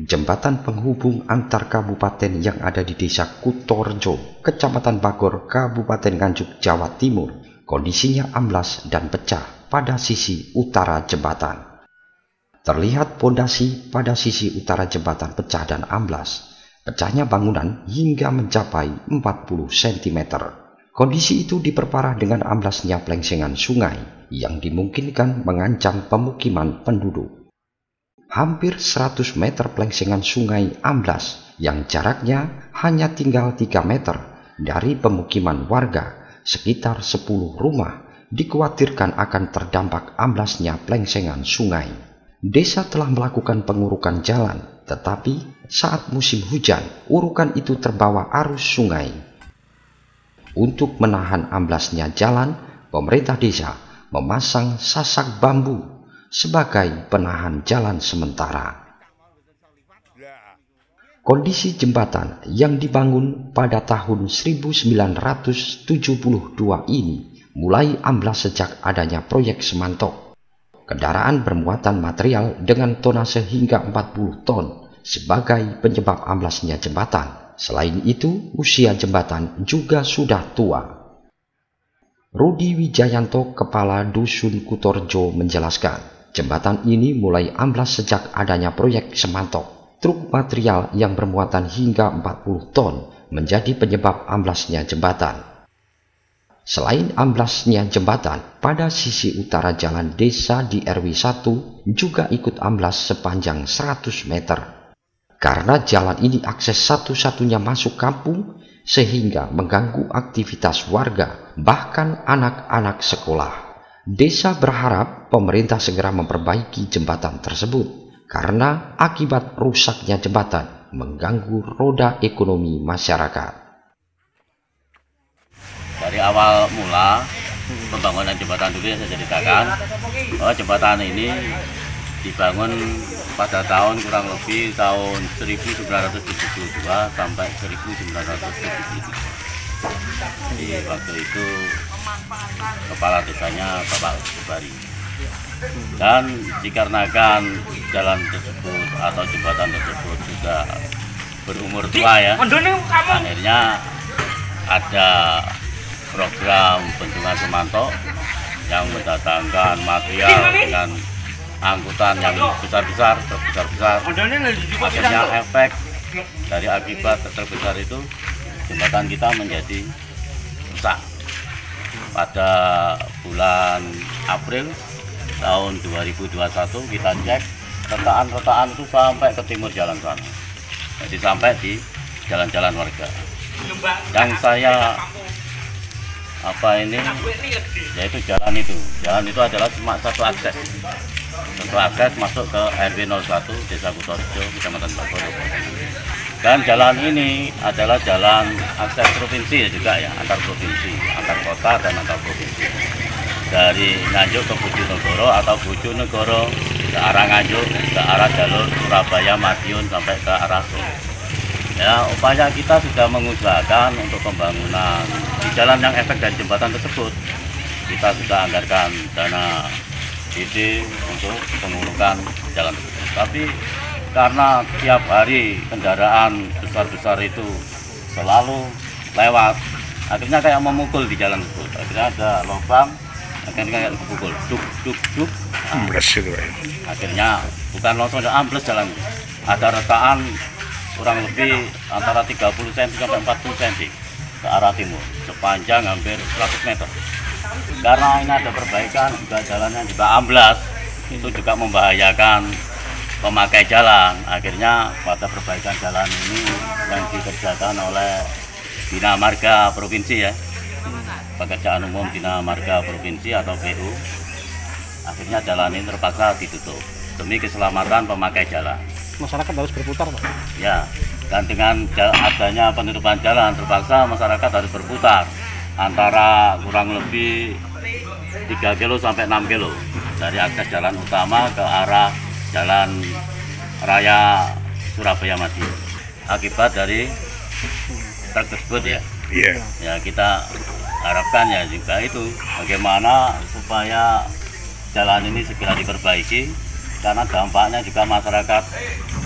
jembatan penghubung antar kabupaten yang ada di Desa Kutorjo, Kecamatan Bagor, Kabupaten Nganjuk, Jawa Timur, kondisinya amblas dan pecah pada sisi utara jembatan. Terlihat pondasi pada sisi utara jembatan pecah dan amblas. Pecahnya bangunan hingga mencapai 40 cm. Kondisi itu diperparah dengan amblasnya plengsengan sungai yang dimungkinkan mengancam pemukiman penduduk. Hampir 100 meter plengsengan sungai amblas yang jaraknya hanya tinggal 3 meter dari pemukiman warga, sekitar 10 rumah, dikhawatirkan akan terdampak amblasnya plengsengan sungai. Desa telah melakukan pengurukan jalan, tetapi saat musim hujan, urukan itu terbawa arus sungai. Untuk menahan amblasnya jalan, pemerintah desa memasang sasak bambu sebagai penahan jalan sementara. Kondisi jembatan yang dibangun pada tahun 1972 ini mulai amblas sejak adanya proyek Semantok. Kendaraan bermuatan material dengan tonase hingga 40 ton sebagai penyebab amblasnya jembatan. Selain itu, usia jembatan juga sudah tua. Rudi Wijayanto, Kepala Dusun Kutorjo, menjelaskan, jembatan ini mulai amblas sejak adanya proyek Semantok. Truk material yang bermuatan hingga 40 ton menjadi penyebab amblasnya jembatan. Selain amblasnya jembatan, pada sisi utara jalan desa di RW 1 juga ikut amblas sepanjang 100 meter. Karena jalan ini akses satu-satunya masuk kampung, sehingga mengganggu aktivitas warga, bahkan anak-anak sekolah. Desa berharap pemerintah segera memperbaiki jembatan tersebut, karena akibat rusaknya jembatan mengganggu roda ekonomi masyarakat. Dari awal mula pembangunan jembatan dulu yang saya ceritakan, bahwa jembatan ini dibangun pada tahun kurang lebih tahun 1972 sampai 1973. Di waktu itu kepala desanya Bapak Subari. Dan dikarenakan jalan tersebut atau jembatan tersebut juga berumur tua ya, akhirnya ada program bendungan Semantok yang mendatangkan material dengan angkutan yang besar-besar, akhirnya efek dari akibat terbesar itu jembatan kita menjadi rusak. Pada bulan April tahun 2021 kita cek retakan-retakan itu sampai ke timur jalan sana, jadi sampai di jalan-jalan warga. Yang saya yaitu jalan itu adalah cuma satu akses masuk ke RW 01 Desa Kutorjo, Kecamatan Bagor. Dan jalan ini adalah jalan akses provinsi juga ya, antar provinsi, antar kota dan antar provinsi. Dari Nganjuk ke Bojonegoro atau Bojonegoro ke arah Nganjuk, ke arah jalur Surabaya, Madiun sampai ke arah Solo. Ya, upaya kita sudah mengusahakan untuk pembangunan di jalan yang efek dari jembatan tersebut. Kita sudah anggarkan dana BD untuk pengurukan jalan tersebut. Tapi karena tiap hari kendaraan besar-besar itu selalu lewat, akhirnya kayak memukul di jalan tersebut. Akhirnya ada lubang, akhirnya kayak dipukul, duk. Akhirnya bukan langsung ada ambles jalan, ada retakan kurang lebih antara 30 cm sampai 40 cm ke arah timur, sepanjang hampir 100 meter. Karena ini ada perbaikan, juga jalannya juga amblas, itu juga membahayakan pemakai jalan. Akhirnya pada perbaikan jalan ini yang dikerjakan oleh Bina Marga Provinsi ya, Pekerjaan Umum Bina Marga Provinsi atau PU, akhirnya jalan ini terpaksa ditutup demi keselamatan pemakai jalan. Masyarakat harus berputar, Pak? Ya, dan dengan adanya penutupan jalan terpaksa masyarakat harus berputar antara kurang lebih 3 kilo sampai 6 kilo dari akses jalan utama ke arah jalan raya Surabaya Madiun. Akibat dari truk tersebut ya. Ya, kita harapkan ya juga itu bagaimana supaya jalan ini segera diperbaiki karena dampaknya juga masyarakat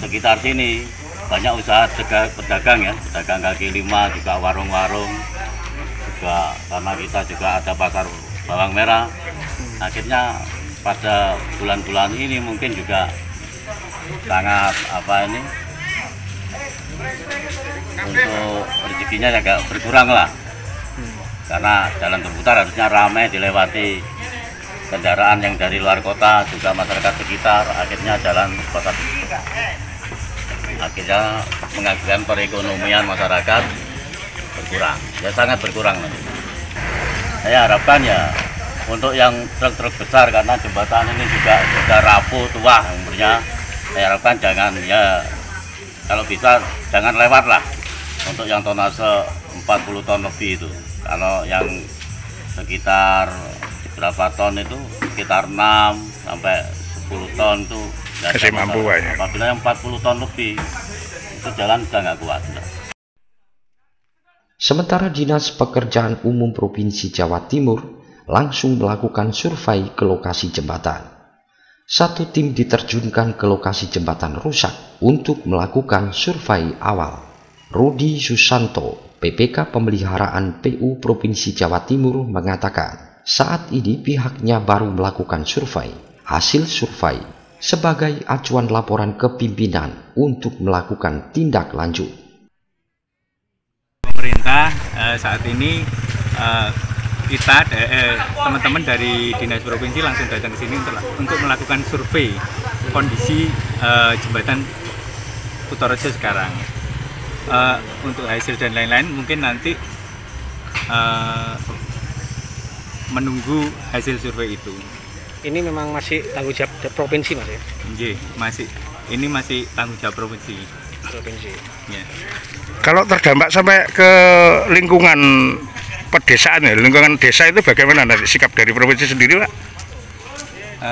sekitar sini banyak usaha pedagang ya, pedagang kaki lima, juga warung-warung, juga karena kita juga ada pasar bawang merah. Akhirnya pada bulan-bulan ini mungkin juga sangat untuk rezekinya agak berkurang lah, karena jalan berputar harusnya ramai dilewati kendaraan yang dari luar kota, juga masyarakat sekitar. Akhirnya jalan kota akhirnya mengakibatkan perekonomian masyarakat berkurang, ya sangat berkurang nanti. Saya harapkan ya untuk yang truk-truk besar, karena jembatan ini juga sudah rapuh tua umurnya, saya harapkan jangan, ya kalau bisa jangan lewat lah untuk yang tonase 40 ton lebih itu. Kalau yang sekitar berapa ton itu sekitar 6 sampai 10 ton itu masih mampu ya. Apabila yang 40 ton lebih itu jalan sudah nggak kuat. Sementara Dinas Pekerjaan Umum Provinsi Jawa Timur langsung melakukan survei ke lokasi jembatan. Satu tim diterjunkan ke lokasi jembatan rusak untuk melakukan survei awal. Rudi Susanto, PPK Pemeliharaan PU Provinsi Jawa Timur mengatakan, saat ini pihaknya baru melakukan survei. Hasil survei sebagai acuan laporan ke pimpinan untuk melakukan tindak lanjut. Pemerintah saat ini kita teman-teman dari Dinas Provinsi langsung datang ke sini untuk melakukan survei kondisi jembatan Kutorejo sekarang. Untuk hasil dan lain-lain mungkin nanti menunggu hasil survei itu. Ini memang masih tanggung jawab provinsi, Mas ya? Ini masih tanggung jawab provinsi. Ya. Kalau terdampak sampai ke lingkungan pedesaan ya, lingkungan desa itu bagaimana nanti sikap dari provinsi sendiri, Pak?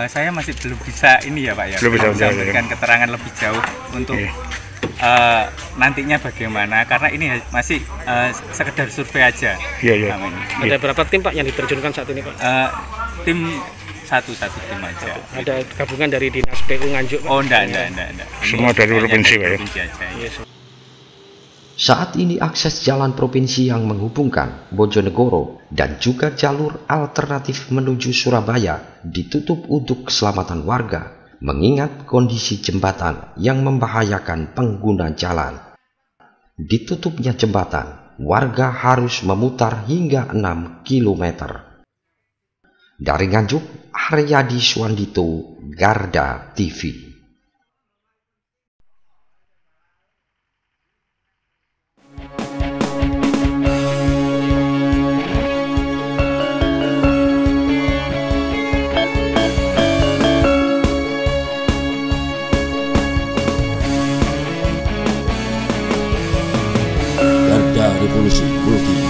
Saya masih belum bisa ini ya, Pak ya. Belum bisa memberikan keterangan lebih jauh untuk nantinya bagaimana, karena ini masih sekedar survei aja. Iya. Ada berapa tim, Pak, yang diterjunkan saat ini, Pak? Tim satu tim aja. Ada gabungan dari Dinas PU Nganjuk, Pak? Oh, enggak. Semua dari provinsi, Pak ya? Saat ini akses jalan provinsi yang menghubungkan Bojonegoro dan juga jalur alternatif menuju Surabaya ditutup untuk keselamatan warga, mengingat kondisi jembatan yang membahayakan pengguna jalan. Ditutupnya jembatan, warga harus memutar hingga 6 km. Dari Nganjuk, Haryadi Swandito, Garda TV. Garda Revolusi Multi